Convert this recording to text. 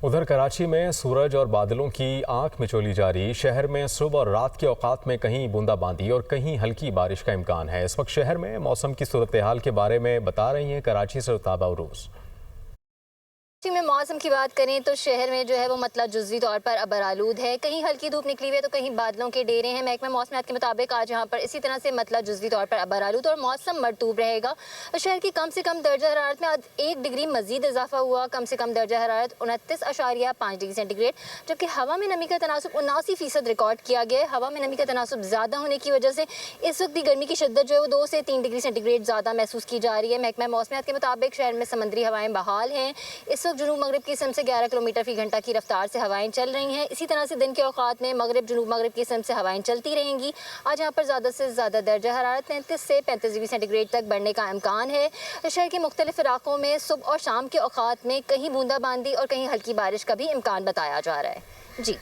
उधर कराची में सूरज और बादलों की आंख मिचौली जारी। शहर में सुबह और रात के औकात में कहीं बूंदाबांदी और कहीं हल्की बारिश का इम्कान है। इस वक्त शहर में मौसम की सूरत हाल के बारे में बता रही हैं कराची से ताबा उरूस। कराची में मौसम की बात करें तो शहर में जो है वो मतलब जुज़वी तौर पर अबर आलूद है। कहीं हल्की धूप निकली हुई है तो कहीं बादलों के डेरे हैं। महकमा मौसमियात के मुताबिक आज यहाँ पर इसी तरह से मतलब जुज़वी तौर पर अबर आलूद और मौसम मरतूब रहेगा। शहर की कम से कम दर्जा हरारत में आज 1 डिग्री मजीद इजाफा हुआ। कम से कम दर्जा हरारत 29.5 डिग्री सेंटीग्रेड, जबकि हवा में नमी का तनासुब 79% रिकॉर्ड किया गया है। हवा में नमी का तनासुब ज़्यादा होने की वजह से इस वक्त भी गर्मी की शिद्दत जो है वो 2 से 3 डिग्री सेंटीग्रेड ज़्यादा महसूस की जा रही है। महकमा मौसमियात के मुताबिक शहर में समंदरी हवाएं बहाल हैं। इस जुनूब मगरब की सिमत से 11 किलोमीटर फी घंटा की रफ्तार से हवाएं चल रही हैं। इसी तरह से दिन के औकात में मगरब जुनूब मगरब की सिमत से हवाएं चलती रहेंगी। आज यहाँ पर ज़्यादा से ज़्यादा दर्जा हरारत 33 से 35 डिग्री सेंटीग्रेड तक बढ़ने का इम्कान है। शहर के मुख्तलिफ इलाकों में सुबह और शाम के औकात में कहीं बूंदाबांदी और कहीं हल्की बारिश का भी इम्कान बताया जा रहा है। जी।